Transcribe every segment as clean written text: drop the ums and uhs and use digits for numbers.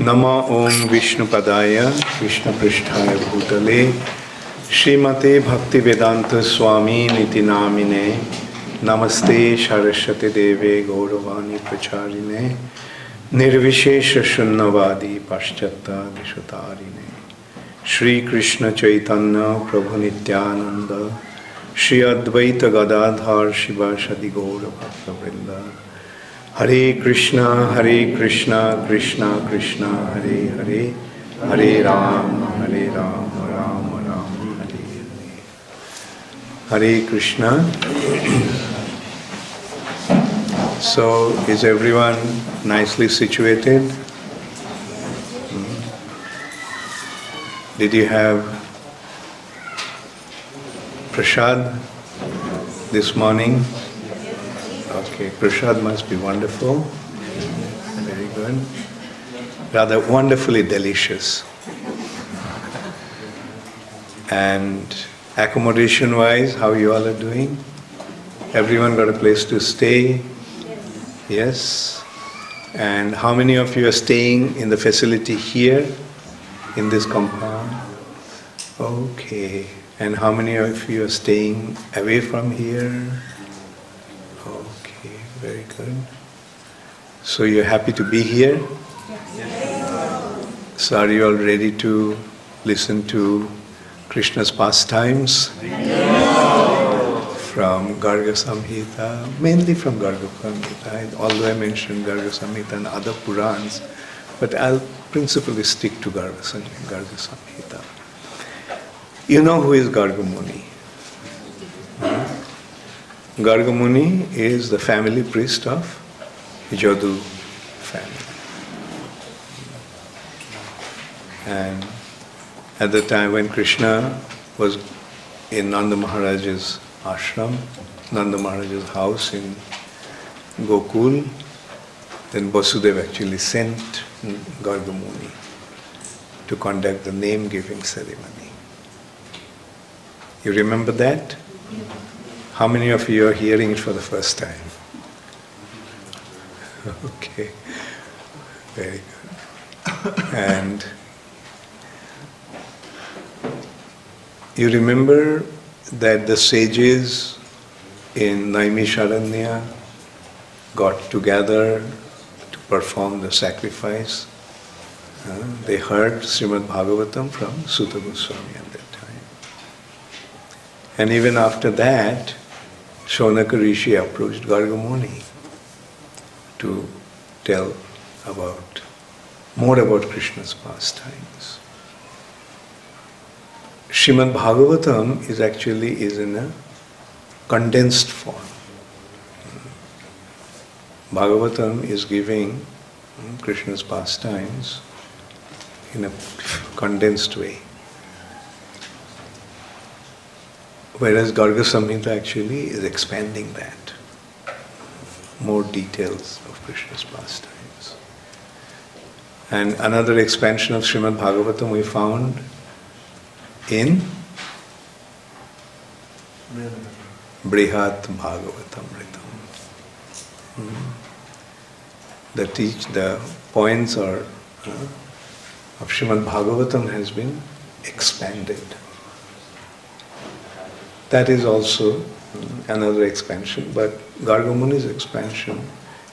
Nama Om Vishnu Padaya, Krishna Pristhaya Bhutale, Srimate Bhakti Vedanta Swami Niti Namine, Namaste Saraswati Deve Gauravani Pracharine, Nirvishesha Shunnavadi Paschata Vishutarine, Shri Krishna Chaitanya Prabhu Nityananda, Shri Advaita Gadadhar Shiva Shadi Gaura Bhakta Vrinda, Hare Krishna, Krishna Krishna, Hare Hare, Hare Ram, Ram Ram, Hare Hare. Hare Krishna. So, is everyone nicely situated? Did you have prasad this morning? Okay, prasad must be wonderful. Very good. Rather wonderfully delicious. And accommodation-wise, how you all are doing? Everyone got a place to stay? Yes. And how many of you are staying in the facility here, in this compound? Okay. And how many of you are staying away from here? Okay, very good. So you're happy to be here? Yes. So are you all ready to listen to Krishna's pastimes? Yes. From Garga Samhita, mainly from Garga Samhita, although I mentioned Garga Samhita and other Purans, but I'll principally stick to Garga Samhita. You know who is Garga Muni? Garga Muni is the family priest of Jadu family. And at the time when Krishna was in Nanda Maharaj's ashram, Nanda Maharaj's house in Gokul, then Vasudeva actually sent Garga Muni to conduct the name-giving ceremony. You remember that? How many of you are hearing it for the first time? Okay, very good. And you remember that the sages in Naimisharanya got together to perform the sacrifice. They heard Srimad Bhagavatam from Sutta Goswami at that time. And even after that, Shaunaka Rishi approached Garga Muni to tell more about Krishna's pastimes. Srimad Bhagavatam is in a condensed form. Bhagavatam is giving Krishna's pastimes in a condensed way. Whereas Garga Samhita actually is expanding that. More details of Krishna's pastimes. And another expansion of Srimad Bhagavatam we found in Brihat Bhagavatamritam. The points of Srimad Bhagavatam has been expanded. That is also another expansion, but Garga Muni's expansion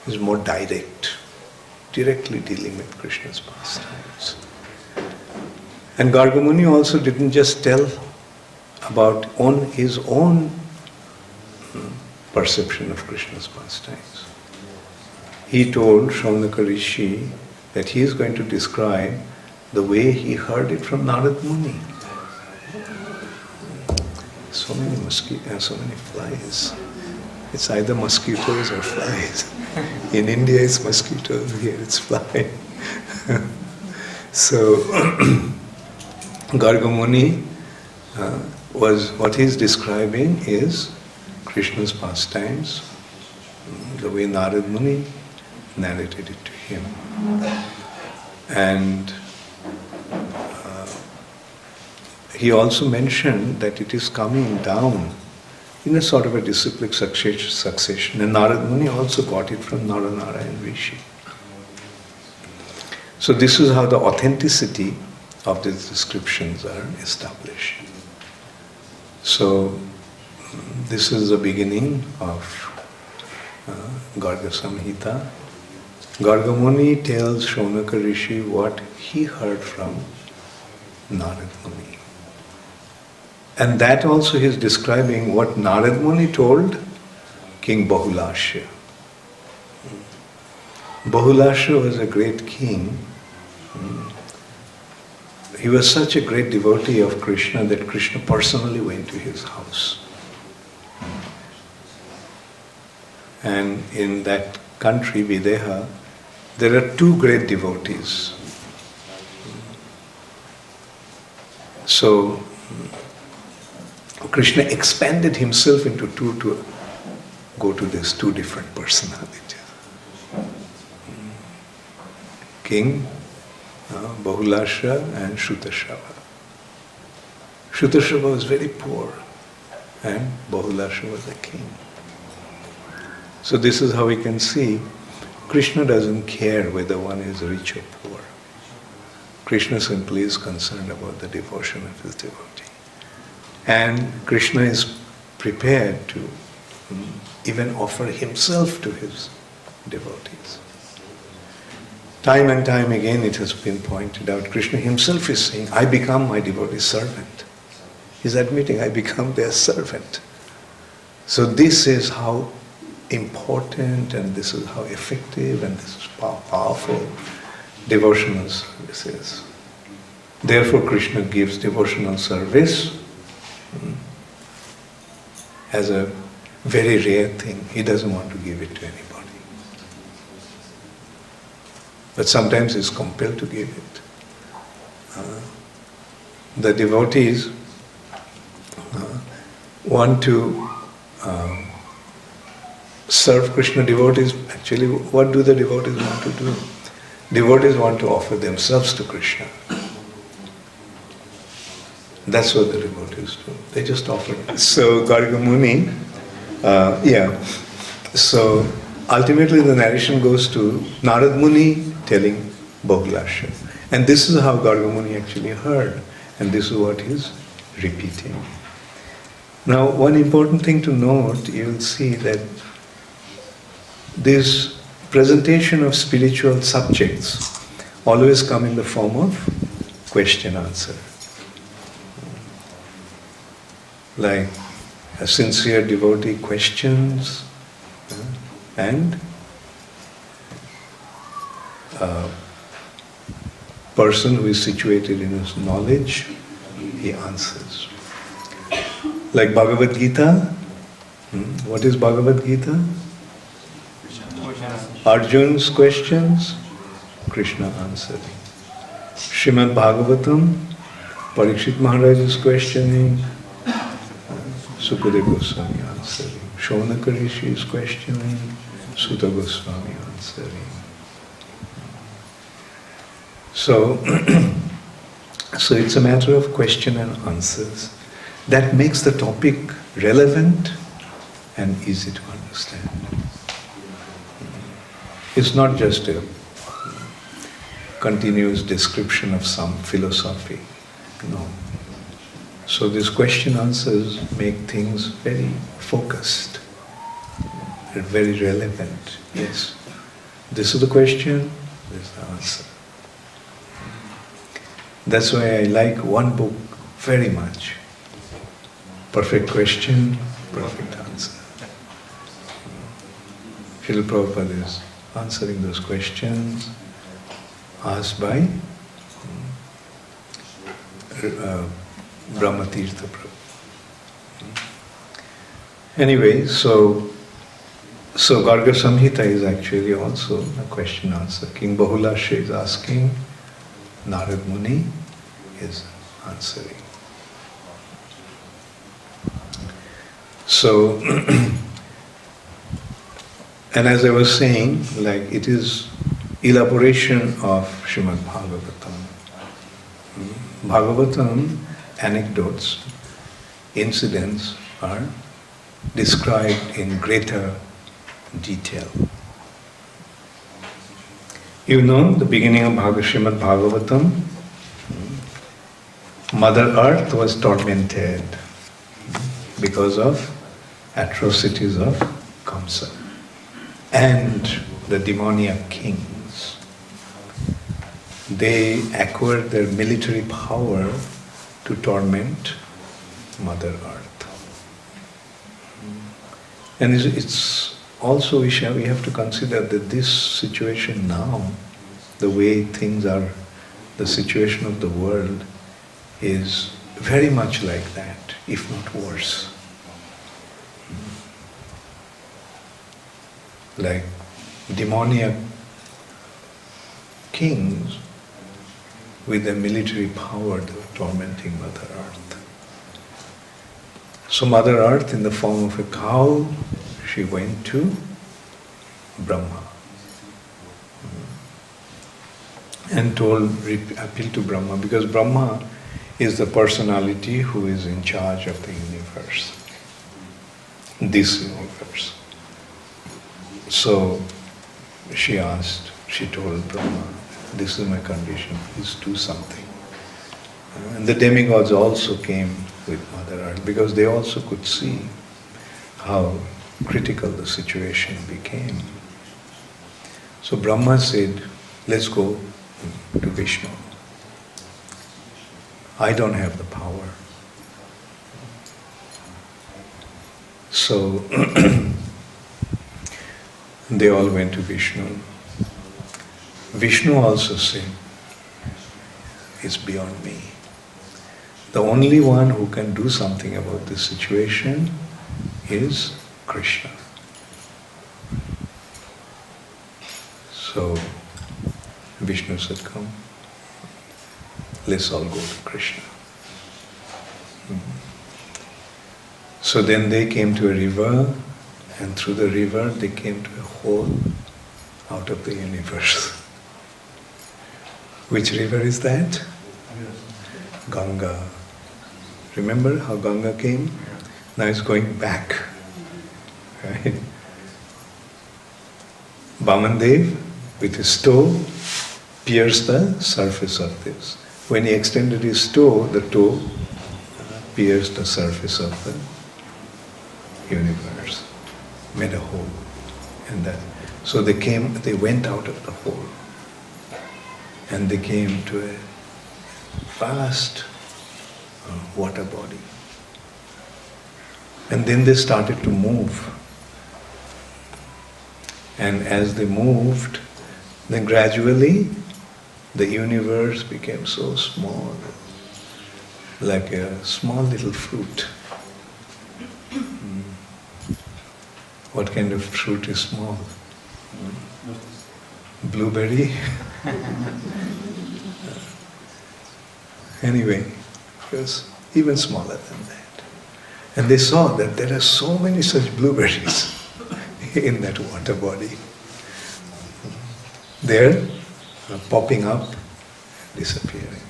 is more directly dealing with Krishna's pastimes. And Garga Muni also didn't just tell about his own perception of Krishna's pastimes. He told Shaunaka Rishi that he is going to describe the way he heard it from Narad Muni. So many mosquitoes, so many flies. It's either mosquitoes or flies. In India it's mosquitoes, here it's flies. So Garga Muni what he's describing is Krishna's pastimes, the way Narad Muni narrated it to him. And he also mentioned that it is coming down in a sort of a disciplic succession. And Narad Muni also got it from Naranarayan Rishi. So this is how the authenticity of these descriptions are established. So this is the beginning of Garga Samhita. Garga Muni tells Shaunaka Rishi what he heard from Narad Muni. And that also he is describing what Narad Muni told King Bahulashya. Bahulashya was a great king. He was such a great devotee of Krishna that Krishna personally went to his house. And in that country, Videha, there are two great devotees. So, Krishna expanded himself into two to go to these two different personalities. King Bahulashya and Shutashrava. Shutashrava was very poor and Bahulashya was a king. So this is how we can see Krishna doesn't care whether one is rich or poor. Krishna simply is concerned about the devotion of his devotee. And Krishna is prepared to even offer himself to his devotees. Time and time again it has been pointed out, Krishna himself is saying, I become my devotee's servant. He's admitting, I become their servant. So this is how important and this is how effective and this is powerful devotional service is. Therefore Krishna gives devotional service as a very rare thing. He doesn't want to give it to anybody. But sometimes he's compelled to give it. The devotees want to serve Krishna. Devotees, actually, what do the devotees want to do? Devotees want to offer themselves to Krishna. That's what the devotees do. They just offer. So Garga Muni, so ultimately the narration goes to Narad Muni telling Bahulashya. And this is how Garga Muni actually heard. And this is what he is repeating. Now, one important thing to note, you will see that this presentation of spiritual subjects always come in the form of question-answer. Like a sincere devotee questions and a person who is situated in his knowledge, he answers. Like Bhagavad Gita, what is Bhagavad Gita? Arjun's questions, Krishna answering. Srimad Bhagavatam, Parikshit Maharaj is questioning, Sukadeva Goswami answering. Shaunaka Rishi is questioning, Sutta Goswami answering. So it's a matter of question and answers. That makes the topic relevant and easy to understand. It's not just a continuous description of some philosophy. No. So these question answers make things very focused and very relevant. Yes. This is the question, this is the answer. That's why I like one book very much. Perfect question, perfect answer. Srila Prabhupada is answering those questions asked by Brahmatirtha Prabhu. Anyway, so Garga Samhita is actually also a question answer. King Bahulashya is asking, Narad Muni is answering. So, and as I was saying, like it is elaboration of Srimad Bhagavatam. Bhagavatam anecdotes, incidents are described in greater detail. You know the beginning of Srimad Bhagavatam? Mother Earth was tormented because of atrocities of Kamsa and the demoniac kings. They acquired their military power to torment Mother Earth. And it's also we have to consider that this situation now, the way things are, the situation of the world is very much like that, if not worse. Like demoniac kings with their military power, they were tormenting Mother Earth. So Mother Earth, in the form of a cow, she went to Brahma and appealed to Brahma, because Brahma is the personality who is in charge of the universe, this universe. So she told Brahma, this is my condition, please do something. And the demigods also came with Mother Earth, because they also could see how critical the situation became. So Brahma said, let's go to Vishnu. I don't have the power. So they all went to Vishnu. Vishnu also said, it's beyond me. The only one who can do something about this situation is Krishna. So Vishnu said, come, let's all go to Krishna. So then they came to a river, and through the river they came to a hole out of the universe. Which river is that? Ganga. Remember how Ganga came? Now it's going back. Right? Vamandev, with his toe, pierced the surface of this. When he extended his toe, the toe pierced the surface of the universe, made a hole. And so they went out of the hole. And they came to a vast water body. And then they started to move. And as they moved, then gradually the universe became so small, like a small little fruit. What kind of fruit is small? Blueberry? Anyway, it was even smaller than that. And they saw that there are so many such blueberries in that water body. They're popping up, disappearing.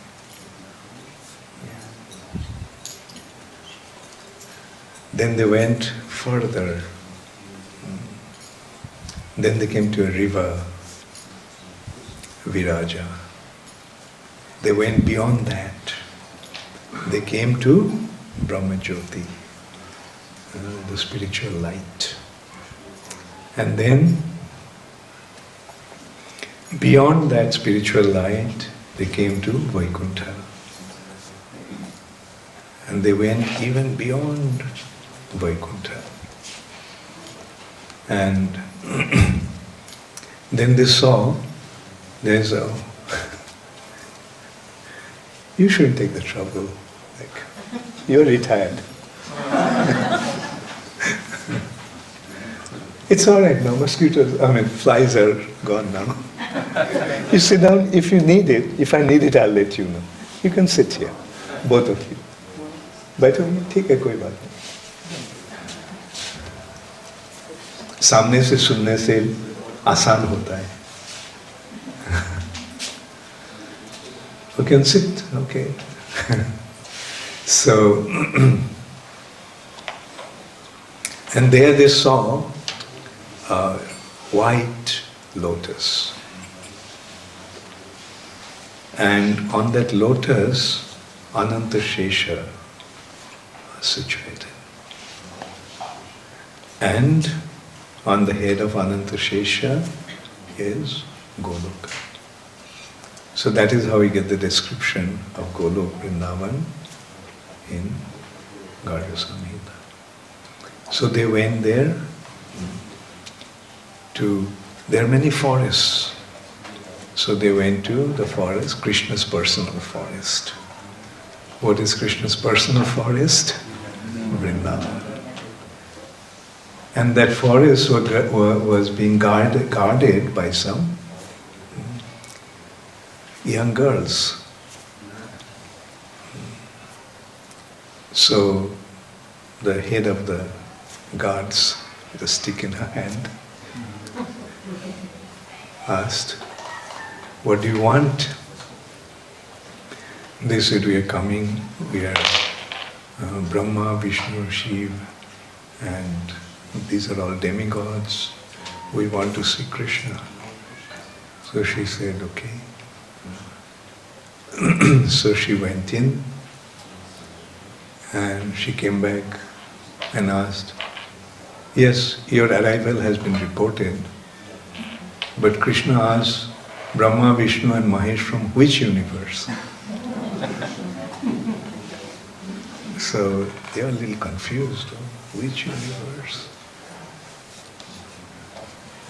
Then they went further. Then they came to a river, Viraja. They went beyond that. They came to Brahmajyoti, the spiritual light. And then, beyond that spiritual light, they came to Vaikuntha. And they went even beyond Vaikuntha. And then they saw there's a... You shouldn't take the trouble. Like, you're retired. It's all right now. Flies are gone now. You sit down. If you need it, if I need it, I'll let you know. You can sit here, both of you. बैठो, ठीक है, कोई बात नहीं. सामने से सुनने से आसान होता है. You can sit, okay. So, and there they saw a white lotus. And on that lotus, Ananta Shesha are situated. And on the head of Ananta Shesha is Goloka. So that is how we get the description of Golok Vrindavan in Garga Samhita. So they went there there are many forests. So they went to the forest, Krishna's personal forest. What is Krishna's personal forest? Vrindavan. And that forest was being guarded by some young girls. So the head of the guards, with a stick in her hand, asked, "What do you want?" They said, "We are coming, we are Brahma, Vishnu, Shiva, and these are all demigods. We want to see Krishna." So she said, "Okay." So she went in and she came back and asked, "Yes, your arrival has been reported, but Krishna asked Brahma, Vishnu and Mahesh from which universe?" So they were a little confused. Which universe?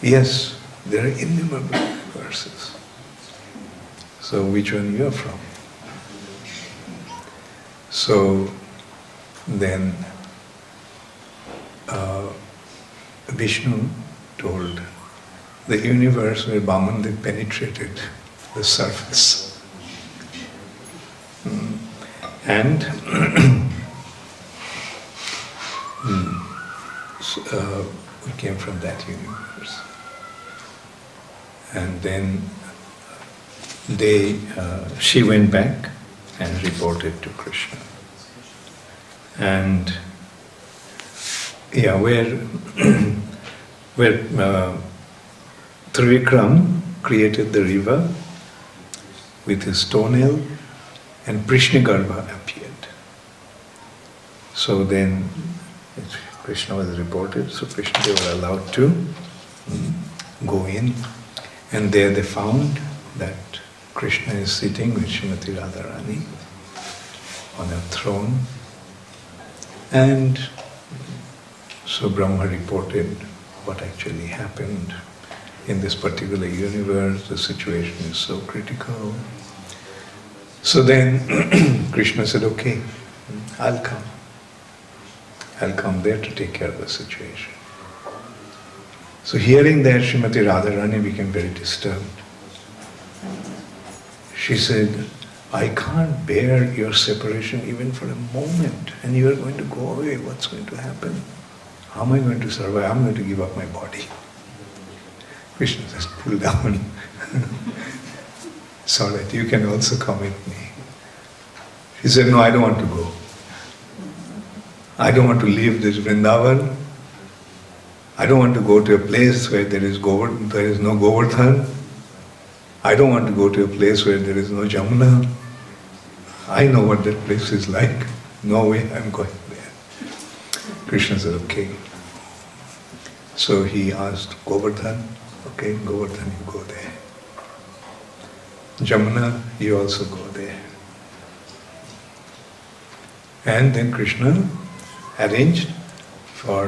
Yes, there are innumerable universes. So which one you are from? So then Vishnu told the universe where Bhamandev penetrated the surface. And we came from that universe. And then she went back and reported to Krishna. And where Trivikram created the river with his toenail, and Prishnagarbha appeared. So then Krishna was reported, so they were allowed to go in, and there they found that Krishna is sitting with Srimati Radharani on a throne. And so Brahma reported what actually happened in this particular universe. The situation is so critical. So then Krishna said, "Okay, I'll come. I'll come there to take care of the situation." So hearing that, Srimati Radharani became very disturbed. She said, "I can't bear your separation even for a moment, and you are going to go away. What's going to happen? How am I going to survive? I'm going to give up my body." Krishna says, "Pull down. It's all right, you can also come with me." She said, "No, I don't want to go. I don't want to leave this Vrindavan. I don't want to go to a place where there is no Govardhan. I don't want to go to a place where there is no Jamuna. I know what that place is like. No way I'm going there." Krishna said, "Okay." So he asked Govardhan, "Okay, Govardhan, you go there. Jamuna, you also go there." And then Krishna arranged for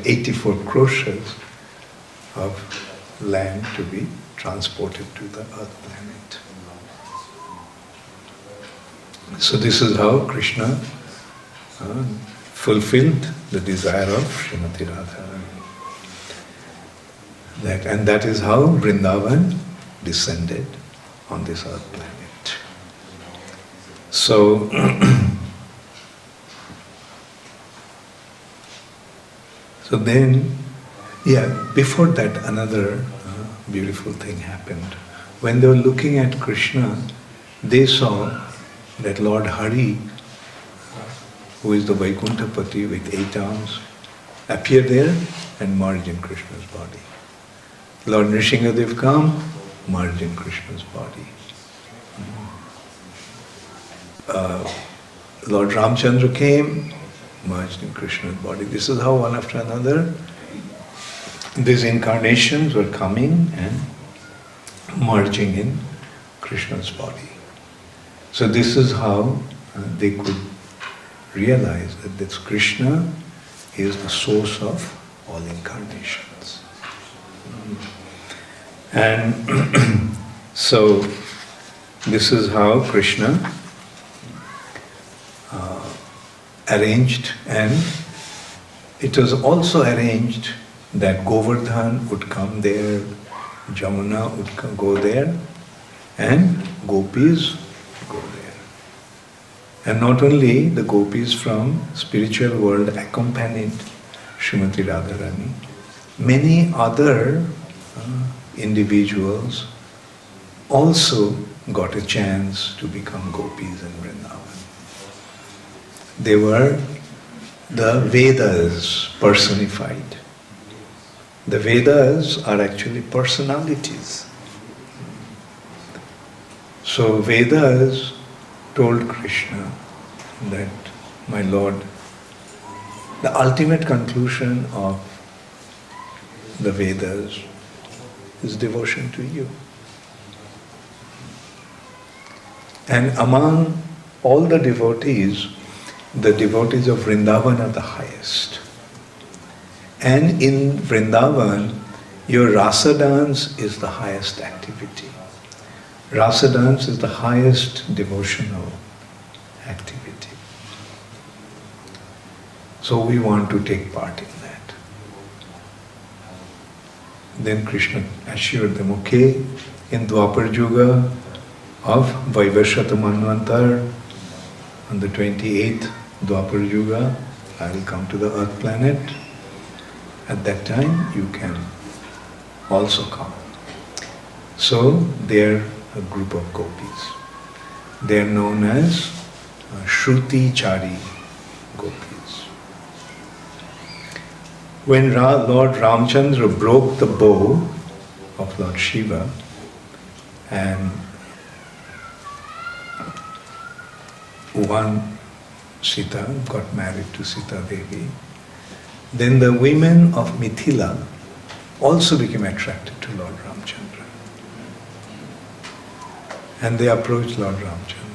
84 crores of land to be transported to the earth planet. So this is how Krishna fulfilled the desire of Srimati Radharani. And that is how Vrindavan descended on this earth planet. So then, before that another beautiful thing happened. When they were looking at Krishna, they saw that Lord Hari, who is the Vaikuntapati with 8 arms, appear there and merge in Krishna's body. Lord Nrsimhadev come, merged in Krishna's body. Lord Ramchandra came, merged in Krishna's body. This is how one after another these incarnations were coming and merging in Krishna's body. So this is how they could realize that this Krishna is the source of all incarnations. And so this is how Krishna arranged, and it was also arranged that Govardhan would come there, Jamuna would go there, and gopis go there. And not only the gopis from spiritual world accompanied Srimati Radharani, many other individuals also got a chance to become gopis in Vrindavan. They were the Vedas personified. The Vedas are actually personalities. So Vedas told Krishna that, my Lord, the ultimate conclusion of the Vedas is devotion to you. And among all the devotees of Vrindavan are the highest. And in Vrindavan, your rasa dance is the highest activity. Rasa dance is the highest devotional activity. So we want to take part in that. Then Krishna assured them, okay, in Dwapar Yuga of Vaivashata Manvantar, on the 28th Dwapar Yuga, I will come to the earth planet. At that time, you can also come. So, they are a group of gopis. They are known as Shruti Chari gopis. When Lord Ramchandra broke the bow of Lord Shiva and won Sita, got married to Sita Devi, then the women of Mithila also became attracted to Lord Ramchandra. And they approached Lord Ramchandra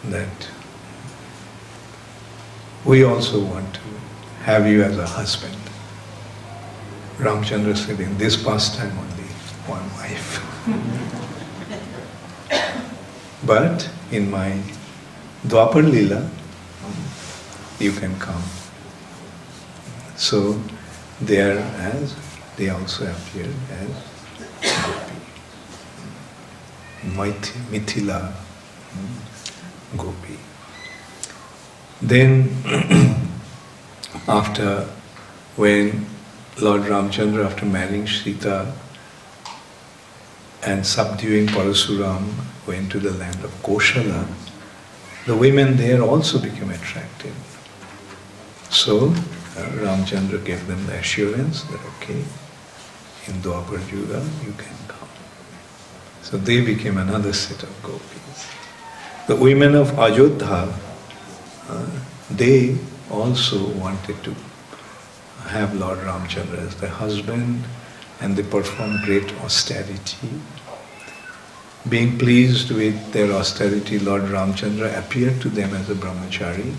that we also want to have you as a husband. Ramchandra said, in this pastime only one wife. But in my Dwapar Lila, you can come. So they also appeared as Gopi. Mithila Gopi. Then when Lord Ramchandra, after marrying Sita and subduing Parasuram, went to the land of Koshala, the women there also became attracted. So Ramchandra gave them the assurance that, okay, in Dwapar Yuga you can come. So they became another set of gopis. The women of Ayodhya, they also wanted to have Lord Ramchandra as their husband, and they performed great austerity. Being pleased with their austerity, Lord Ramchandra appeared to them as a brahmachari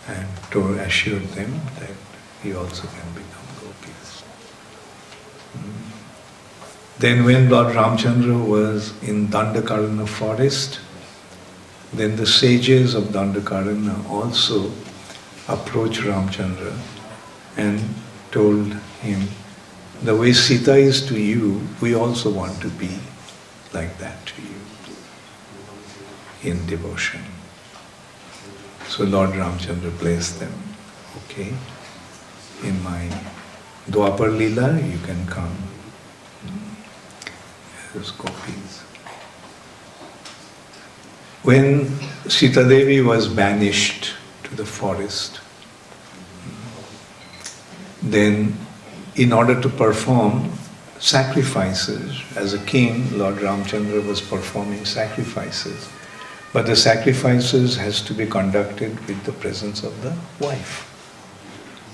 and assured them that he also can become gopis. Then when Lord Ramchandra was in Dandakaranya forest, then the sages of Dandakaranya also approached Ramchandra and told him, the way Sita is to you, we also want to be like that to you in devotion. So Lord Ramchandra blessed them, okay, in my Dwapar Lila you can come as gopis. When Sita Devi was banished to the forest, then in order to perform sacrifices. As a king, Lord Ramchandra was performing sacrifices. But the sacrifices has to be conducted with the presence of the wife.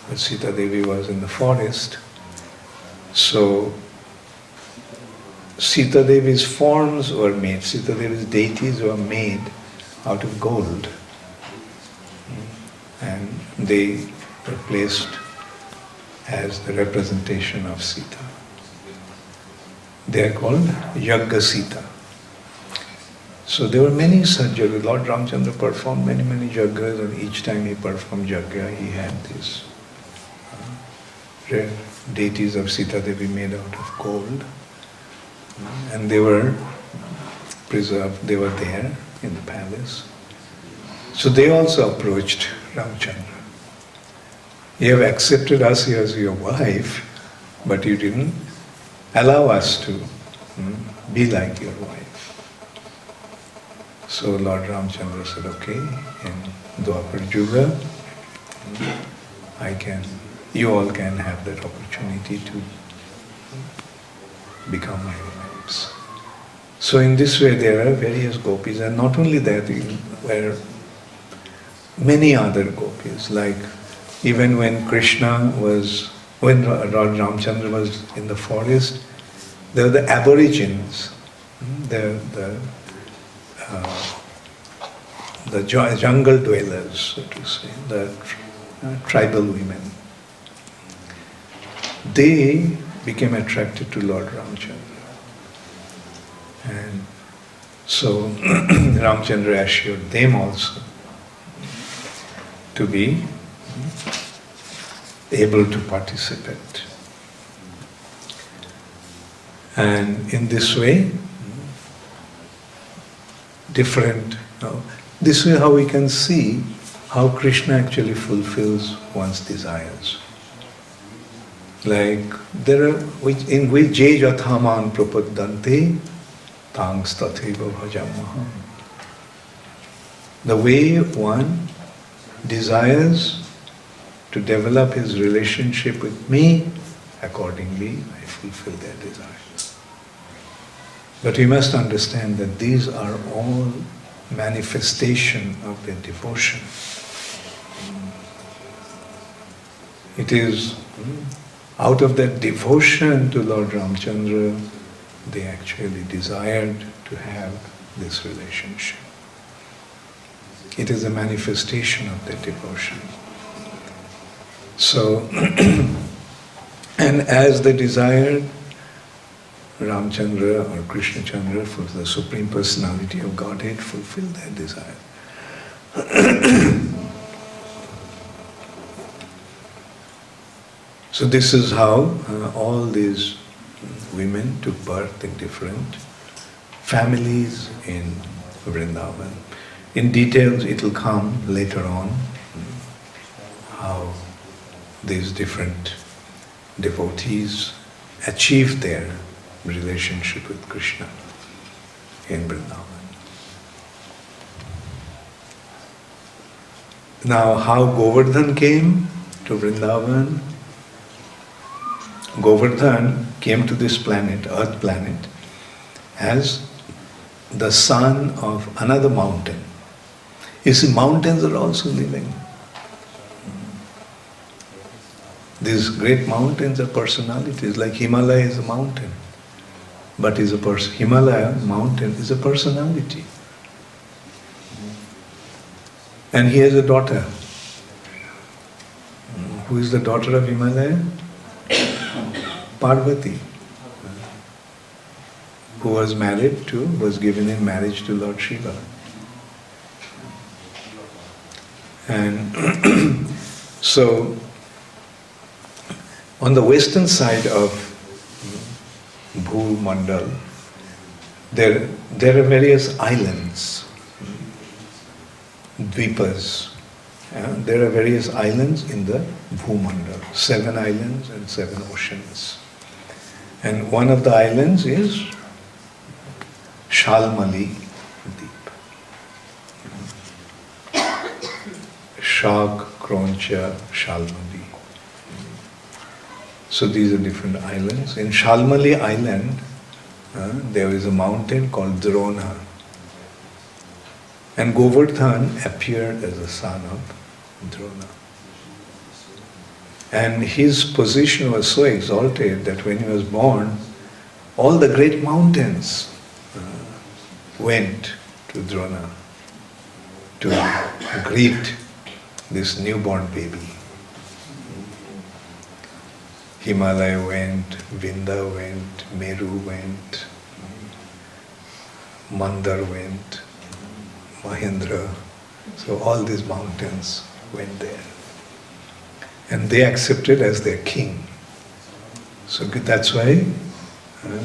But Sita Devi was in the forest. So Sita Devi's forms were made, Sita Devi's deities were made out of gold. And they were placed as the representation of Sita. They are called Yagga Sita. So there were many such yaggas. Lord Ramchandra performed many yaggas, and each time he performed yagga, he had these rare deities of Sita Devi made out of gold. And they were preserved, they were there in the palace. So they also approached Ramchandra. You have accepted us as your wife, but you didn't allow us to be like your wife. So Lord Ramchandra said, okay, in Dwapar Yuga, you all can have that opportunity to become my wives. So in this way there are various gopis, and not only that, there were many other gopis, like even when when Lord Ramchandra was in the forest, there were the aborigines, the jungle dwellers, so to say, the tribal women. They became attracted to Lord Ramchandra. And so Ramchandra assured them also to be able to participate. And in this way, this way how we can see how Krishna actually fulfills one's desires. Like there are in which je jathaman prapaddante tangs tatheva bhajamaham. The way one desires to develop his relationship with me, accordingly I fulfill their desires. But we must understand that these are all manifestation of their devotion. It is out of that devotion to Lord Ramchandra, they actually desired to have this relationship. It is a manifestation of their devotion. So, and as they desired, Ramchandra or Krishna Chandra, for the Supreme Personality of Godhead, fulfilled their desire. So this is how all these women took birth in different families in Vrindavan. In details it will come later on, how these different devotees achieved their relationship with Krishna in Vrindavan. Now how Govardhan came to Vrindavan? Govardhan came to this planet, Earth planet, as the son of another mountain. You see, mountains are also living. These great mountains are personalities, like Himalaya is a mountain. But Himalaya mountain is a personality. And he has a daughter. Who is the daughter of Himalaya? Parvati, who was given in marriage to Lord Shiva. And so, on the western side of Bhumandal, there are various islands, dvipas. There are various islands in the Bhumandal, 7 islands and 7 oceans. And one of the islands is Shalmali Deep. Shag, Kroncha, Shalmali. So these are different islands. In Shalmali Island, there is a mountain called Drona. And Govardhan appeared as a son of Drona. And his position was so exalted that when he was born, all the great mountains went to Drona to greet this newborn baby. Himalaya went, Vinda went, Meru went, Mandar went, Mahindra. So all these mountains went there. And they accepted as their king. So that's why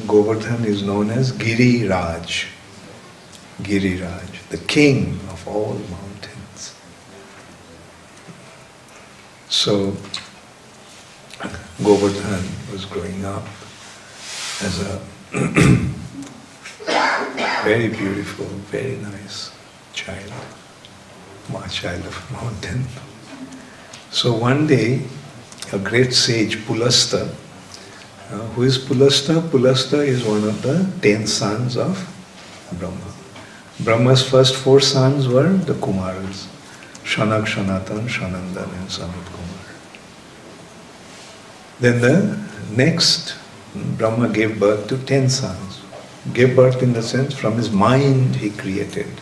Govardhan is known as Giri Raj. Giri Raj, the king of all mountains. So Govardhan was growing up as a very beautiful, very nice child, a child of a mountain. So one day, a great sage, Pulasta, who is Pulasta? Pulasta is one of the 10 sons of Brahma. Brahma's first 4 sons were the Kumaras, Shanak, Shanatan, Shanandan and Sanat Kumar. Then the next, Brahma gave birth to 10 sons. Gave birth in the sense, from his mind he created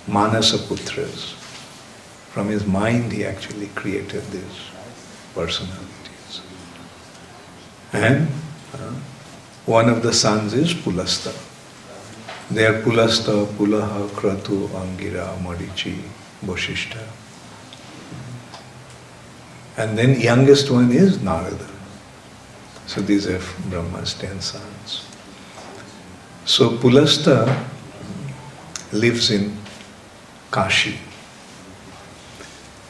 Manasa Putras. From his mind he actually created these personalities. And one of the sons is Pulasta. They are Pulasta, Pulaha, Kratu, Angira, Marichi, Boshishta. And then youngest one is Narada. So these are Brahma's 10 sons. So Pulasta lives in Kashi.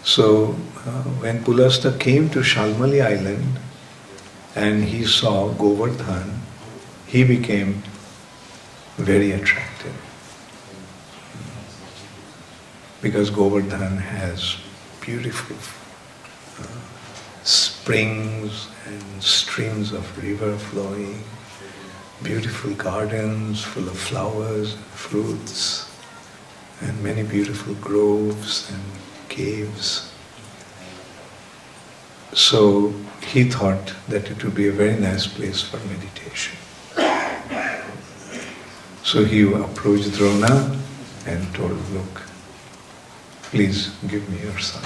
So when Pulasta came to Shalmali Island and he saw Govardhan, he became very attracted. Because Govardhan has beautiful springs and streams of river flowing, beautiful gardens full of flowers, fruits, and many beautiful groves and caves. So he thought that it would be a very nice place for meditation. So he approached Drona and told, look, please give me your son.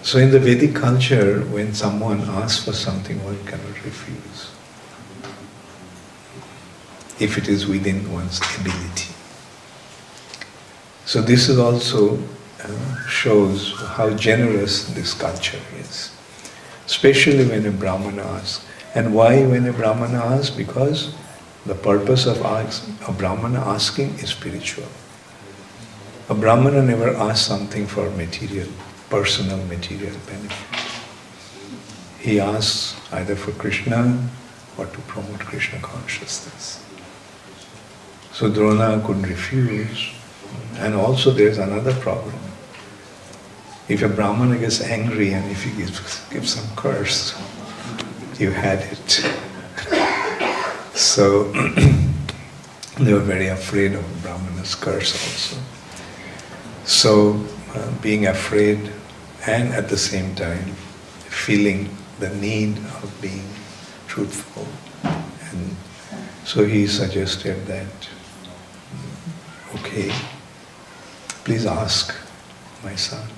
So in the Vedic culture, when someone asks for something, one cannot refuse, if it is within one's ability. So this is also shows how generous this culture is, especially when a Brahmana asks. And why when a Brahmana asks? Because the purpose of a Brahmana asking is spiritual. A Brahmana never asks something for material, personal material benefit. He asks either for Krishna or to promote Krishna consciousness. So Drona couldn't refuse. And also there is another problem. If a Brahmana gets angry and if he gives some curse, you had it. So they were very afraid of Brahmana's curse also. So being afraid and at the same time feeling the need of being truthful. And so he suggested that, okay, please ask my son.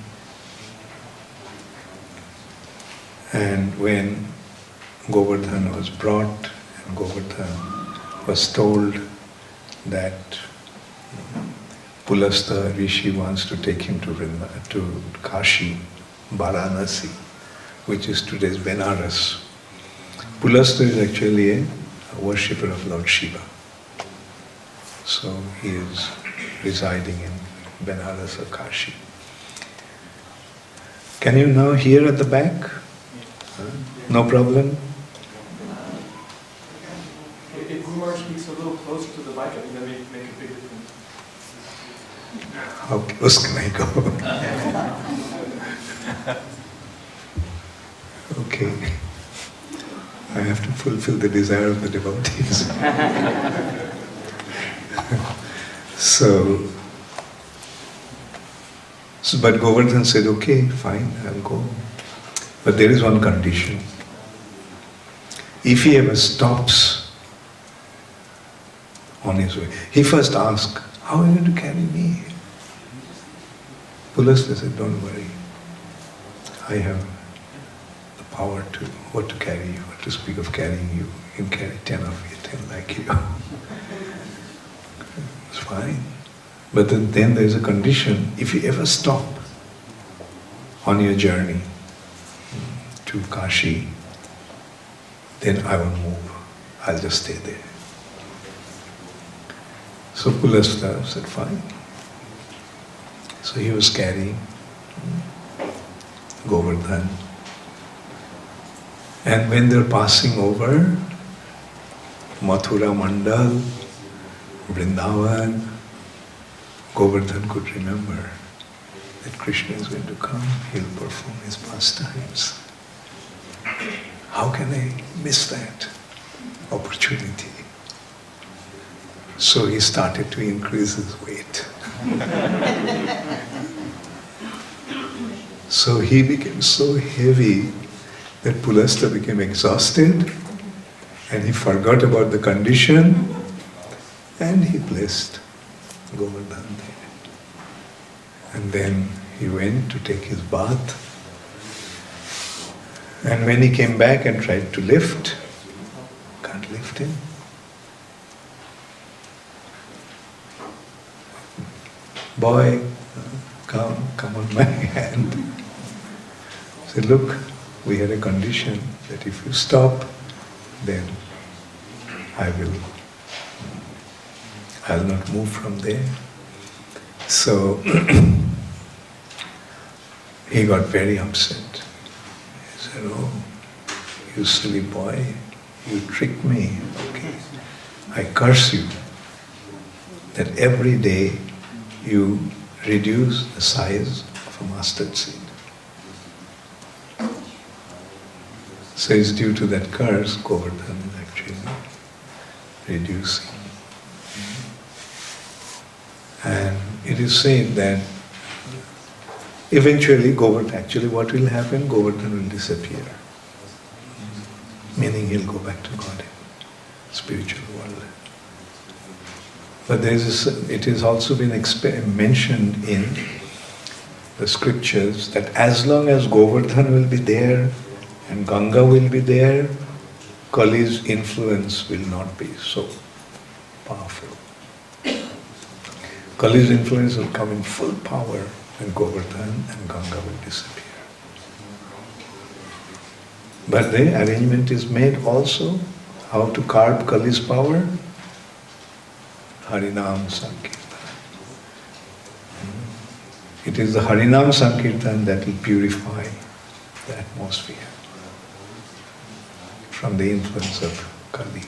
And when Govardhan was brought, and Govardhan was told that Pulasta Rishi wants to take him to Kashi, Varanasi, which is today's Benares. Pulasta is actually a worshipper of Lord Shiva. So he is residing in Benares or Kashi. Can you now hear at the back? No problem? If Guru speaks a little closer to the mic, I think that may make a big difference. Okay, उसके नहीं go. Okay. I have to fulfill the desire of the devotees. So, but Govardhan said, okay, fine, I'll go. But there is one condition. If he ever stops on his way, he first asked, how are you going to carry me? Pulasta said, don't worry. I have the power to carry you, or to speak of carrying you. You can carry 10 of you, 10 like you. It's fine. But then there's a condition. If you ever stop on your journey to Kashi, then I will move. I'll just stay there. So Pulasta said, fine. So he was carrying Govardhan. And when they're passing over Mathura Mandal, Vrindavan, Govardhan could remember that Krishna is going to come, he'll perform his pastimes. How can I miss that opportunity? So he started to increase his weight. So he became so heavy that Pulasta became exhausted and he forgot about the condition and he blessed Govardhan there. And then he went to take his bath. And when he came back and tried to lift, can't lift him. Boy, come on my hand. He said, look, we had a condition that if you stop, then I'll not move from there. So he got very upset. He said, oh, you silly boy, you tricked me. Okay. I curse you that every day you reduce the size of a mustard seed. So it's due to that curse, Govardhan is actually reducing. And it is said that eventually what will happen? Govardhan will disappear. Meaning he'll go back to God, spiritual world. But it has also been mentioned in the scriptures that as long as Govardhan will be there and Ganga will be there, Kali's influence will not be so powerful. Kali's influence will come in full power when Govardhan and Ganga will disappear. But the arrangement is made also how to curb Kali's power. Harinam Sankirtan. It is the Harinam Sankirtan that will purify the atmosphere from the influence of Kali.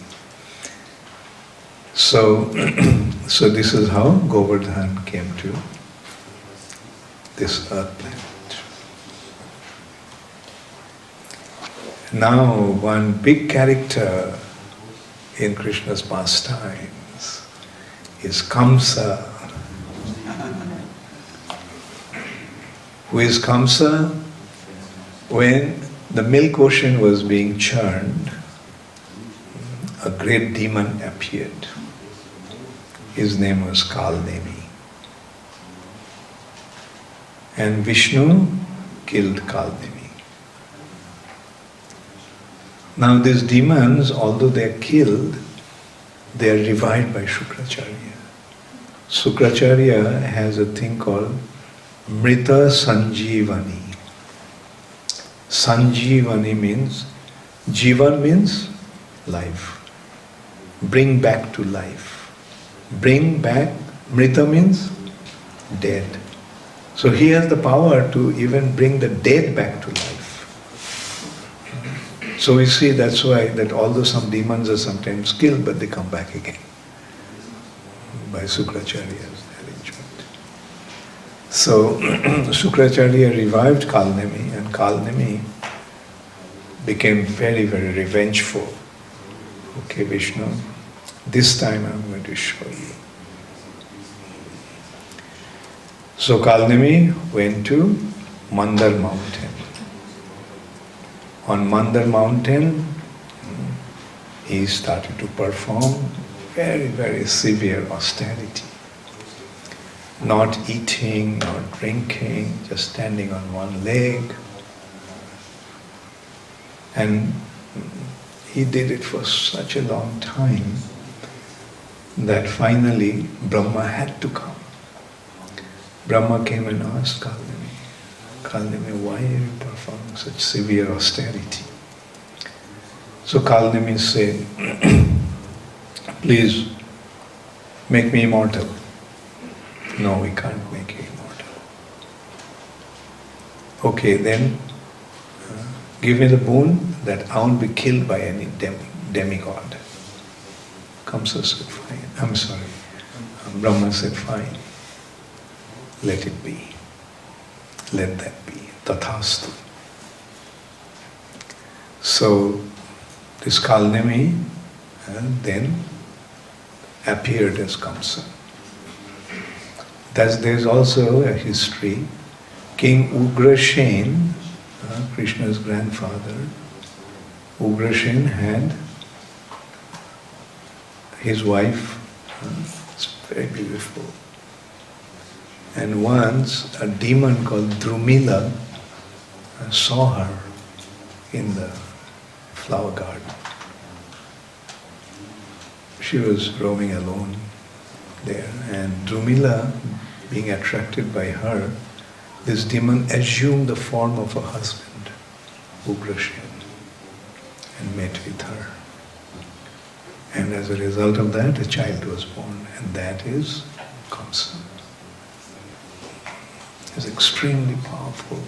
So this is how Govardhan came to this earth planet. Now, one big character in Krishna's pastimes is Kamsa. Who is Kamsa? When the milk ocean was being churned, a great demon appeared. His name was Kalnemi. And Vishnu killed Kalnemi. Now these demons, although they are killed, they are revived by Shukracharya. Shukracharya has a thing called Mrita Sanjeevani. Sanjeevani means, Jivan means life. Bring back to life. Bring back, Mrita means dead. So he has the power to even bring the dead back to life. So we see that's why that although some demons are sometimes killed, but they come back again by Shukracharya's arrangement. So Shukracharya revived Kalnemi, and Kalnemi became very, very revengeful. Okay, Vishnu, this time I'm going to show you. So Kalnemi went to Mandar mountain. On Mandar mountain, he started to perform very, very severe austerity. Not eating, not drinking, just standing on one leg. And he did it for such a long time that finally Brahma had to come. Brahma came and asked Kalnemi, why are you performing such severe austerity? So Kalnemi said, please make me immortal. No, we can't make you immortal. Okay, then give me the boon that I won't be killed by any demigod. Kamsa said, fine. I'm sorry. Brahma said, fine. Let it be. Let that be. Tathastu. So this Kalnemi then appeared as Kamsa. There's also a history. King Ugrashen, Krishna's grandfather, Ugrashen had his wife, very beautiful. And once a demon called Drumila saw her in the flower garden. She was roaming alone there, and Drumila, being attracted by her, this demon assumed the form of a husband, Ugrashen, and met with her. And as a result of that, a child was born, and that is Kamsa. He was extremely powerful.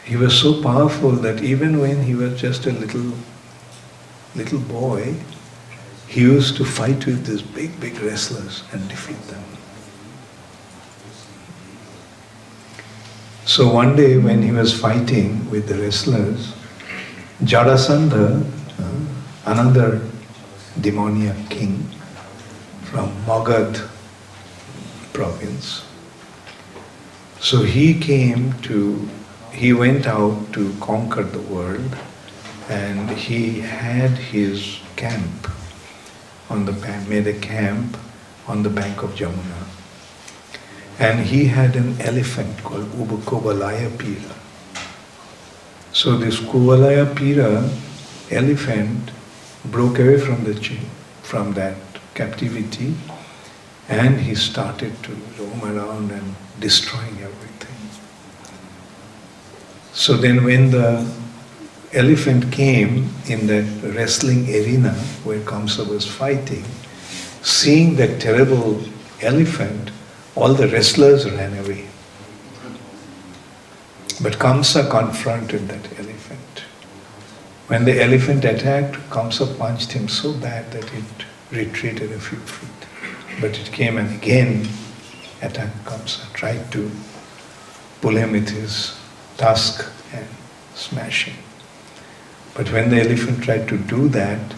He was so powerful that even when he was just a little boy, he used to fight with these big, big wrestlers and defeat them. So one day when he was fighting with the wrestlers, Jarasandha, another demoniac king from Magad province, so he went out to conquer the world, and he had his camp made a camp on the bank of Jamuna. And he had an elephant called Kobalaya Pira. So this Kobalaya Pira elephant broke away from that captivity, and he started to roam around and destroying everything. So then when the elephant came in that wrestling arena where Kamsa was fighting, seeing that terrible elephant, all the wrestlers ran away. But Kamsa confronted that elephant. When the elephant attacked, Kamsa punched him so bad that it retreated a few feet. But it came and again attacked Kamsa, tried to pull him with his tusk and smash him. But when the elephant tried to do that,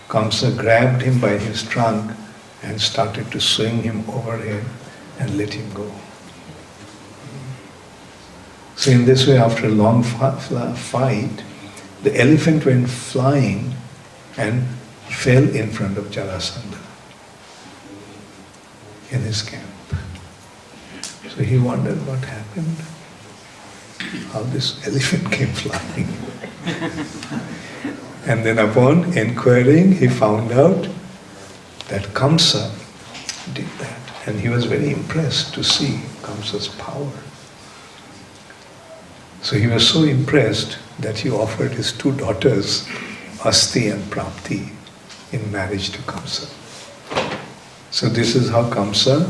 Kamsa grabbed him by his trunk and started to swing him overhead and let him go. So in this way, after a long fight, the elephant went flying and fell in front of Jarasandha in his camp. So he wondered what happened, how this elephant came flying. And then upon inquiring, he found out that Kamsa did that. And he was very impressed to see Kamsa's power. So he was so impressed that he offered his two daughters, Asti and Prapti, in marriage to Kamsa. So this is how Kamsa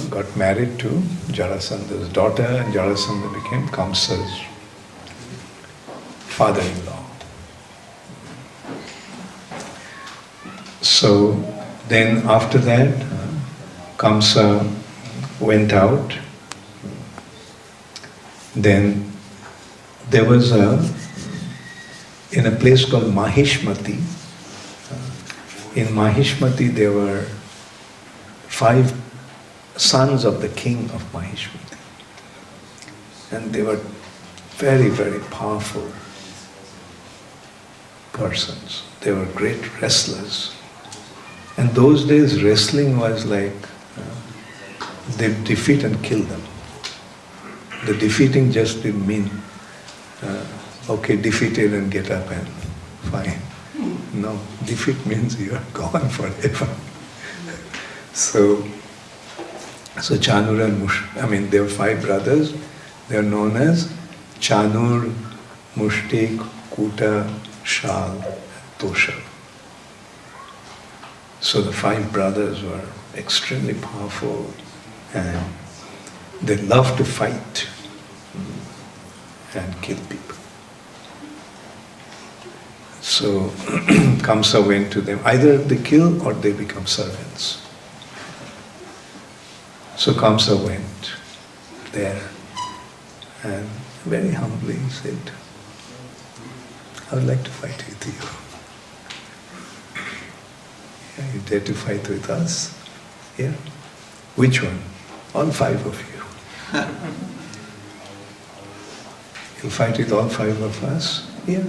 got married to Jarasandha's daughter, and Jarasandha became Kamsa's father-in-law. So then after that, Kamsa went out. Then there was in a place called Mahishmati. In Mahishmati there were 5 sons of the king of Mahishmati. And they were very, very powerful persons. They were great wrestlers. And those days wrestling was like, they defeat and kill them. The defeating just didn't mean, okay, defeated and get up and fine. No, defeat means you are gone forever. So Chanur and there were 5 brothers. They are known as Chanur, Mushtik, Kuta, Shal, and Toshal. So the 5 brothers were extremely powerful and they loved to fight and kill people. So Kamsa went to them. Either they kill or they become servants. So Kamsa went there and very humbly said, I would like to fight with you. Yeah, you dare to fight with us? Yeah. Which one? All 5 of you. You'll fight with all 5 of us? Yeah.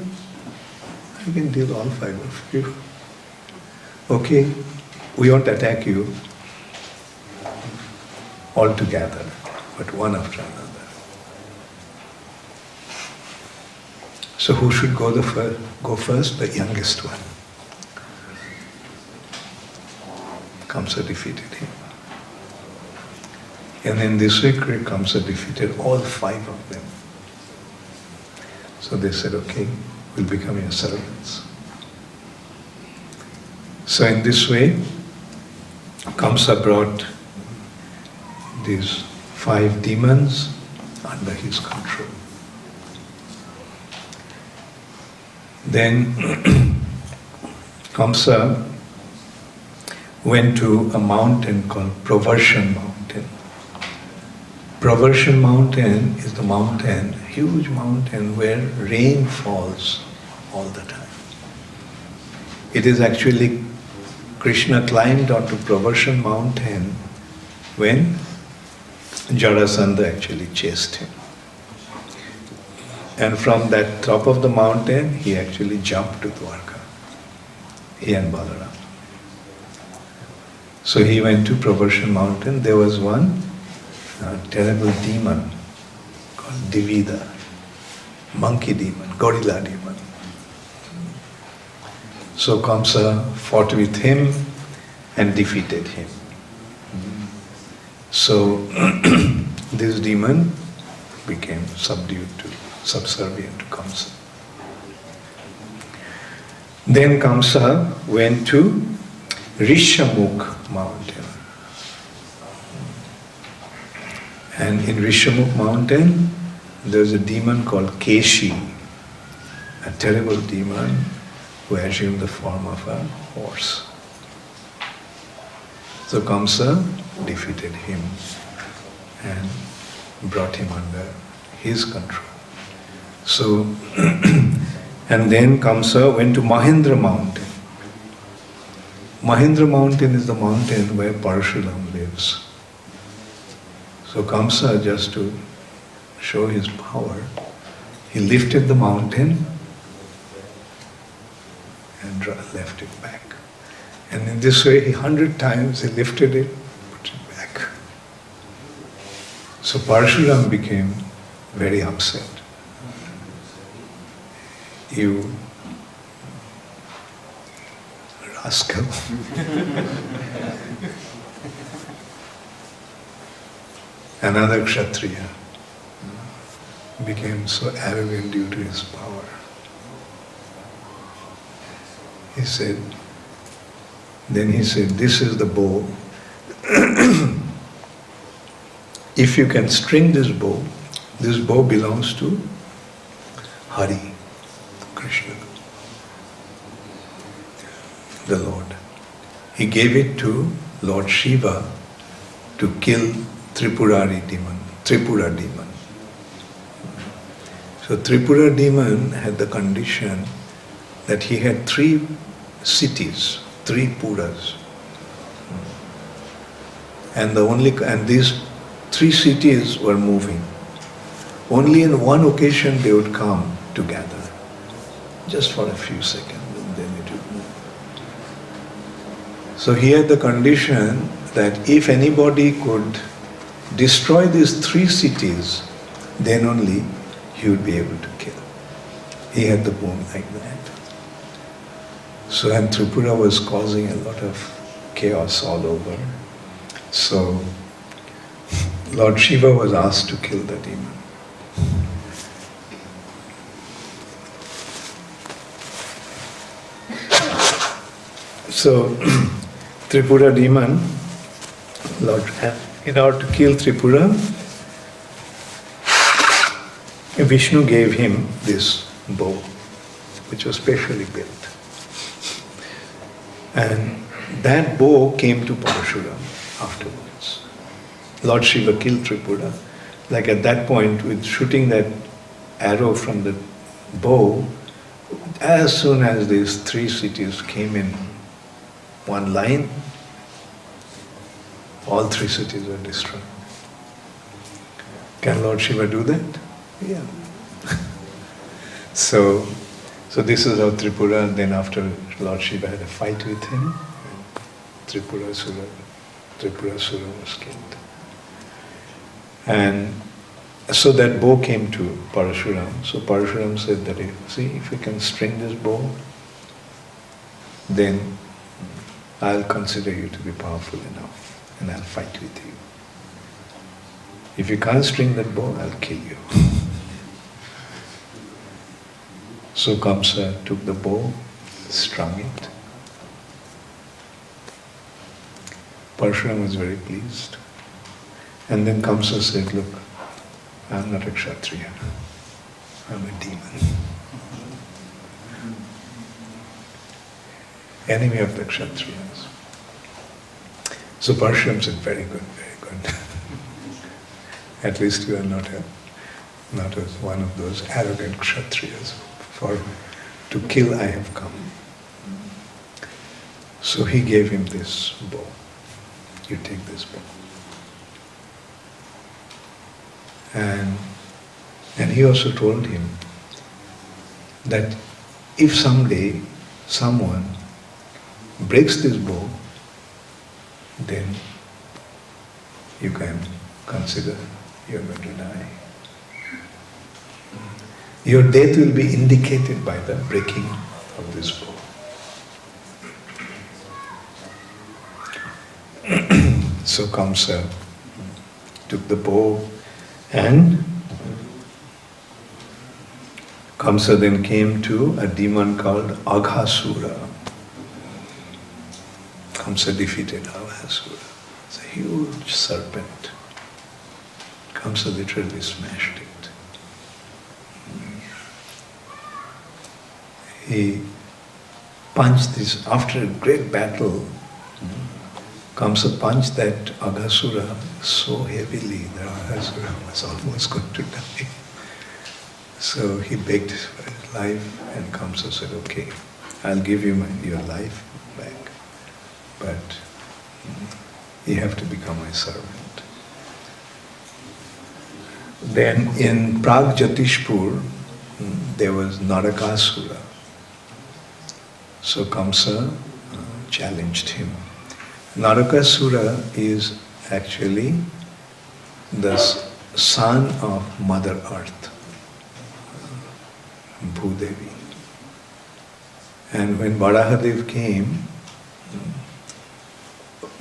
I can deal all 5 of you. Okay, we won't attack you all together, but one after another. So who should go first? The youngest one. Kamsa defeated him. And in this way, Kamsa defeated all 5 of them. So they said, okay, we'll become your servants. So in this way, Kamsa brought these 5 demons under his control. Then Kamsa went to a mountain called Pravarsan Mountain. Pravarsan Mountain is the mountain, huge mountain where rain falls all the time. It is actually, Krishna climbed onto Pravarsan Mountain when Jarasandha actually chased him. And from that top of the mountain, he actually jumped to Dwarka, he and Balaram. So he went to Pravarsan Mountain. There was one terrible demon called Divida, monkey demon, gorilla demon. So Kamsa fought with him and defeated him. So this demon became subservient to Kamsa. Then Kamsa went to Rishamukh mountain. And in Rishamukh mountain, there's a demon called Keshi, a terrible demon who assumed the form of a horse. So Kamsa defeated him and brought him under his control. So, and then Kamsa went to Mahendra mountain. Mahendra mountain is the mountain where Parshuram lives. So Kamsa, just to show his power, he lifted the mountain and left it back. And in this way, 100 times he lifted it, put it back. So Parshuram became very upset. You rascal. Another Kshatriya became so arrogant due to his power. He said, this is the bow. If you can string this bow belongs to Hari, Krishna, the Lord. He gave it to Lord Shiva to kill Tripura demon. So Tripura demon had the condition that he had 3 cities, 3 puras. And these 3 cities were moving. Only in one occasion they would come together, just for a few seconds, and then it would move. So he had the condition that if anybody could destroy these 3 cities, then only he would be able to kill. He had the boon like that. So, and Tripura was causing a lot of chaos all over. So, Lord Shiva was asked to kill the demon. So, Tripura demon, in order to kill Tripura, Vishnu gave him this bow, which was specially built. And that bow came to Parashuram afterwards. Lord Shiva killed Tripura. Like at that point, with shooting that arrow from the bow, as soon as these 3 cities came in one line, all 3 cities were destroyed. Can Lord Shiva do that? Yeah. So this is how Tripura, and then after Lord Shiva had a fight with him, Tripura Sura was killed. And so that bow came to Parashuram. So Parashuram said that if you can string this bow, then I'll consider you to be powerful enough and I'll fight with you. If you can't string that bow, I'll kill you. So Kamsa took the bow, strung it. Parashuram was very pleased. And then Kamsa said, look, I'm not a Kshatriya, I'm a demon. Enemy of the Kshatriyas. So Parashuram said, very good, very good. At least you are not as one of those arrogant Kshatriyas. To kill I have come. So he gave him this bow. You take this bow. And he also told him that if someday someone breaks this bow, then you can consider you're going to die. Your death will be indicated by the breaking of this bow. So Kamsa took the bow, and Kamsa then came to a demon called Aghasura. Kamsa defeated Aghasura. It's a huge serpent. Kamsa literally smashed it. He punched this, after a great battle, Kamsa punched that Aghasura so heavily that Aghasura was almost going to die. So he begged for his life, and Kamsa said, okay, I'll give you your life back, but you have to become my servant. Then in Pragjatishpur, there was Narakasura. So Kamsa challenged him. Narakasura is actually the son of Mother Earth, Bhudevi. And when Varahadev came,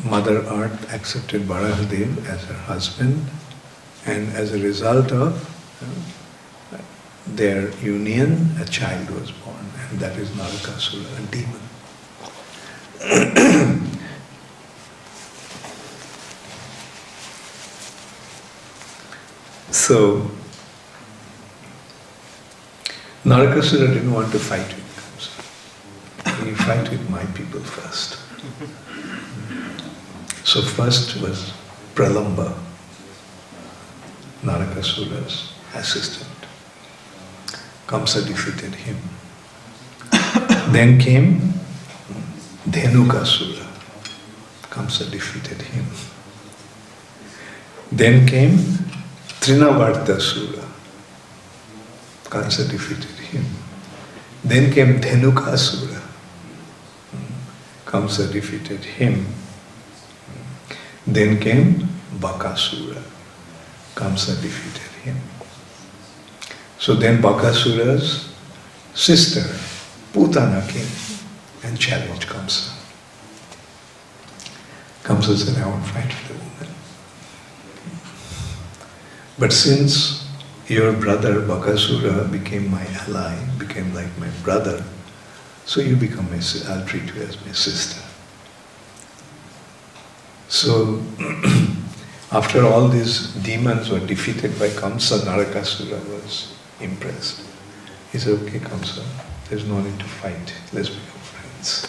Mother Earth accepted Varahadev as her husband, and as a result of their union, a child was born, and that is Narakasura, a demon. So, Narakasura didn't want to fight with Kamsa. He fight with my people first. So first was Pralamba, Narakasura's assistant. Kamsa defeated him. Then came Dhenukasura. Kamsa defeated him. Then came Trinavartasura. Kamsa defeated him. Then came Dhenukasura. Kamsa defeated him. Then came Bakasura. Kamsa defeated him. So then Bakasura's sister, Putana, came and challenged Kamsa. Kamsa said, I won't fight with the woman. But since your brother Bakasura became my ally, became like my brother, so you become my sister, I'll treat you as my sister. So, after all these demons were defeated by Kamsa, Narakasura was impressed. He said, okay Kamsa, there's no need to fight, let's become friends.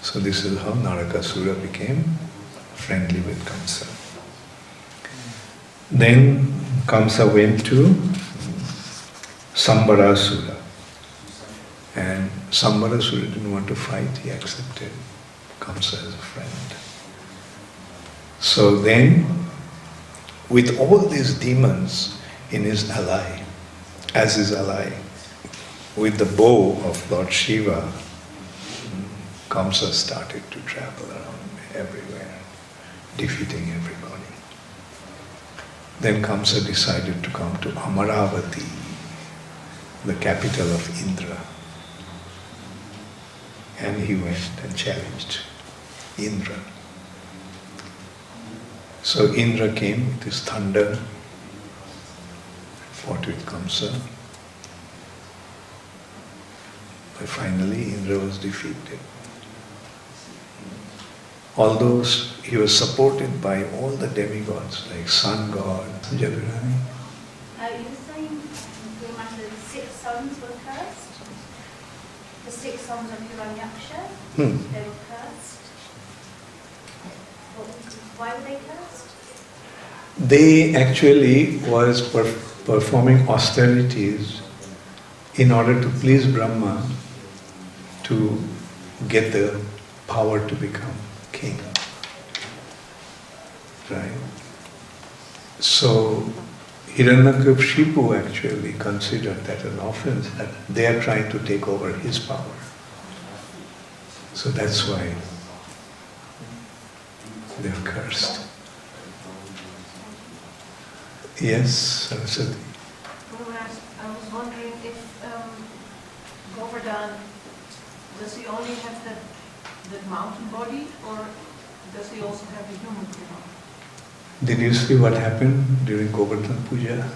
So this is how Narakasura became friendly with Kamsa. Then Kamsa went to Sambarasura. And Sambarasura didn't want to fight, he accepted Kamsa as a friend. So then, with all these demons in his ally, as his ally, with the bow of Lord Shiva, Kamsa started to travel around everywhere, defeating everybody. Then Kamsa decided to come to Amaravati, the capital of Indra. And he went and challenged Indra. So Indra came with his thunder, fought with Kamsa. But finally Indra was defeated. Although he was supported by all the demigods like Sun God, Jagadani. You were saying the matter the 6 sons were cursed? The 6 sons of Hiranyaksha, they were cursed. Why were they cursed? They actually was performing austerities in order to please Brahma to get the power to become king. Right? So Hiranyakashipu actually considered that an offense, that they are trying to take over his power. So that's why they're cursed. Yes, Saraswati. I was wondering if Govardhan, does he only have that mountain body, or does he also have a human form? Did you see what happened during Govardhan Puja?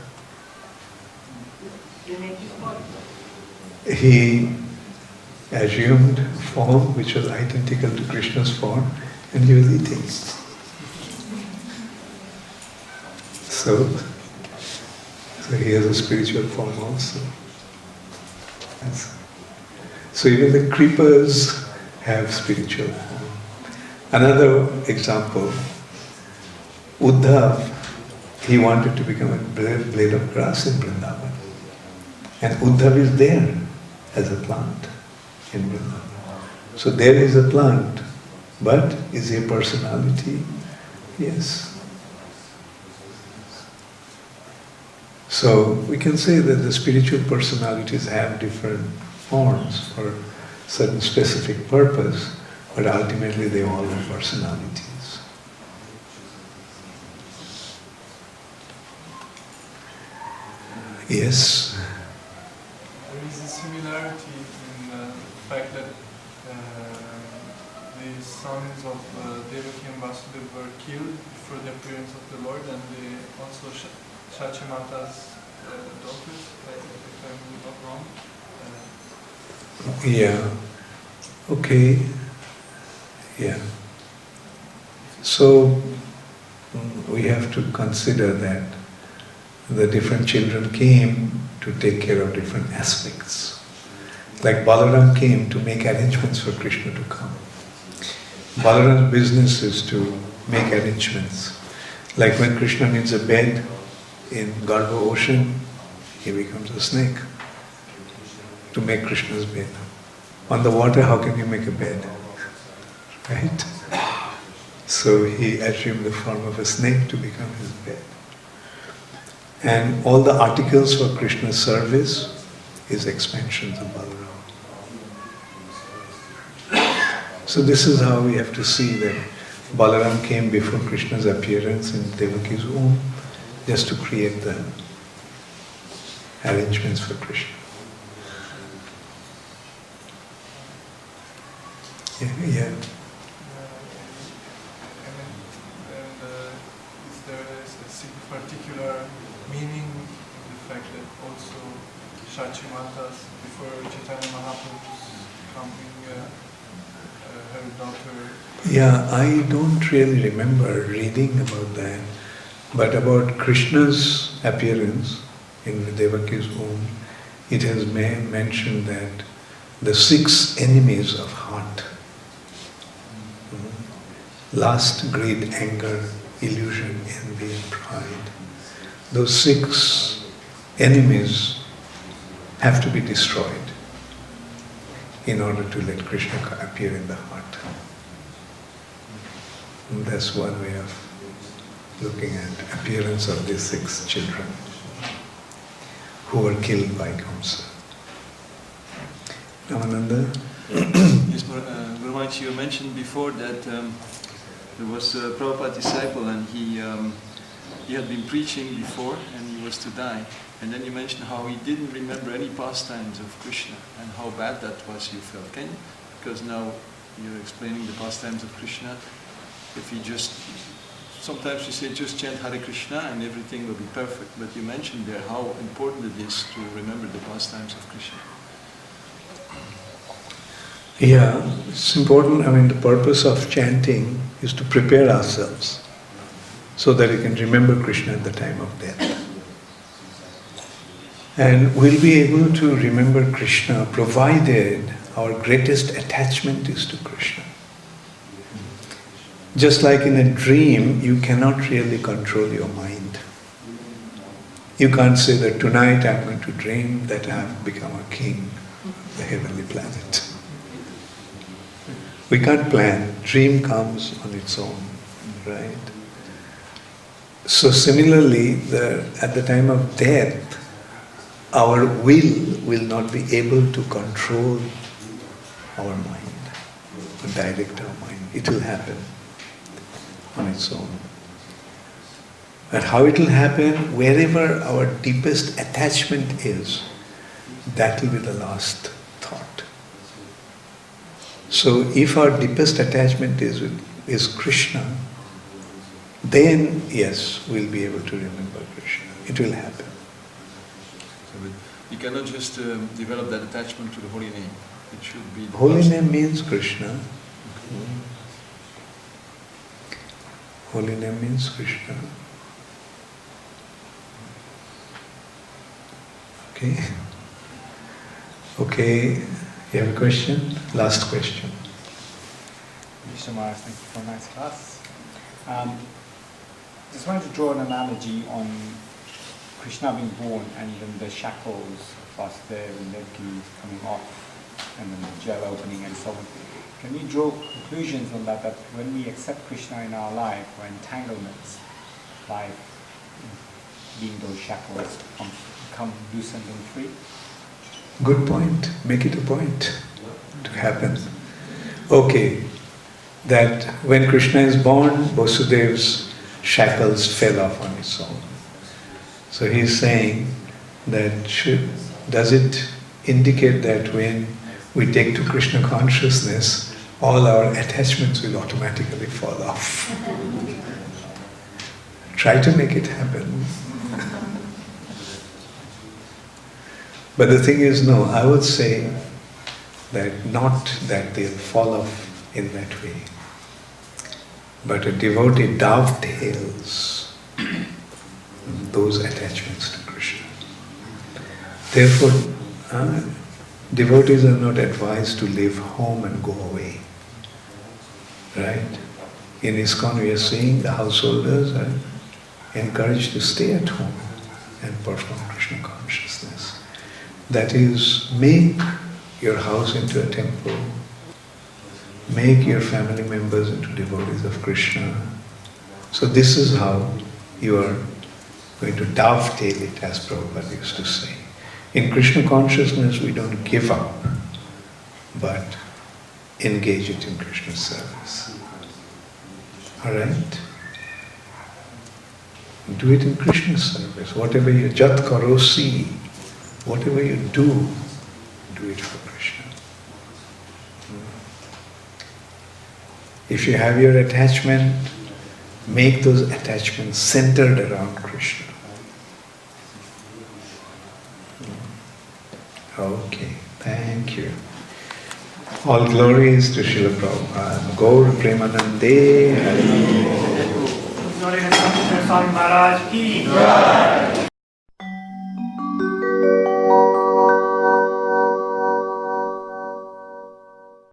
They make his body. He assumed form which was identical to Krishna's form, and he was eating. So he has a spiritual form also. So even the creepers have spiritual form. Another example, Uddhav, he wanted to become a blade of grass in Vrindavan. And Uddhav is there as a plant in Vrindavan. So there is a plant, but is he a personality? Yes. So we can say that the spiritual personalities have different forms for certain specific purpose, but ultimately they all have personalities. Yes? There is a similarity in the fact that the sons of Devaki and Vasudeva were killed before the appearance of the Lord, and also Shachimata's daughters, if I'm not wrong. Yeah. Okay. Yeah. So we have to consider that the different children came to take care of different aspects. Like Balaram came to make arrangements for Krishna to come. Balaram's business is to make arrangements. Like when Krishna needs a bed in Garga ocean, he becomes a snake. to make Krishna's bed. On the water, how can you make a bed? Right? So he assumed the form of a snake to become his bed. And all the articles for Krishna's service is expansions of Balaram. So this is how we have to see that Balaram came before Krishna's appearance in Devaki's womb, just to create the arrangements for Krishna. Yeah. Is there a particular meaning in the fact that also Shachimatas, before Chaitanya Mahaprabhu's coming, her daughter? Yeah, I don't really remember reading about that, but about Krishna's appearance in Devaki's womb, it has mentioned that the 6 enemies of heart, lust, greed, anger, illusion, envy and pride, those 6 enemies have to be destroyed in order to let Krishna appear in the heart. And that's one way of looking at appearance of these 6 children who were killed by Kamsa. Ramananda? Yes, Guru Maharaj, you mentioned before that there was a Prabhupada disciple and he had been preaching before and he was to die. And then you mentioned how he didn't remember any pastimes of Krishna and how bad that was, you felt. Can you? Because now you're explaining the pastimes of Krishna. If he just, sometimes you say just chant Hare Krishna and everything will be perfect. But you mentioned there how important it is to remember the pastimes of Krishna. Yeah, it's important. I mean, the purpose of chanting is to prepare ourselves so that we can remember Krishna at the time of death. And we'll be able to remember Krishna provided our greatest attachment is to Krishna. Just like in a dream, you cannot really control your mind. You can't say that tonight I'm going to dream that I have become a king of the heavenly planet. We can't plan. Dream comes on its own, right? So similarly, at the time of death, our will not be able to control our mind, or direct our mind. It will happen on its own. But how it will happen, wherever our deepest attachment is, that will be the last thought. So if our deepest attachment is Krishna, then yes, we'll be able to remember Krishna. It will happen. So you cannot just develop that attachment to the holy name. It should be the Holy name means Krishna. Holy name means Krishna. Okay. Okay. You have a question? Last question. Krishna Maharaj, thank you for a nice class. Just wanted to draw an analogy on Krishna being born and then the shackles of Vasudev and Devaki coming off and then the gel opening and so on. Can we draw conclusions on that when we accept Krishna in our life or entanglements, life being those shackles become loosened and free? Good point. Make it a point to happen. Okay, that when Krishna is born, Vasudev's shackles fell off on its own. So he's saying that does it indicate that when we take to Krishna consciousness, all our attachments will automatically fall off? Try to make it happen. But the thing is, no, I would say that not that they'll fall off in that way, but a devotee dovetails those attachments to Krishna. Therefore, devotees are not advised to leave home and go away. Right? In ISKCON we are saying the householders are encouraged to stay at home and perform Krishna consciousness. That is, make your house into a temple. Make your family members into devotees of Krishna. So this is how you are going to dovetail it, as Prabhupada used to say. In Krishna consciousness, we don't give up, but engage it in Krishna service. Alright? Do it in Krishna service. Whatever you, jat karosi, whatever you do it for Krishna. If you have your attachment, make those attachments centered around Krishna. Okay, thank you. All glories to Srila Prabhupada. Gaur Premanande Hari. Swami Maharaj ki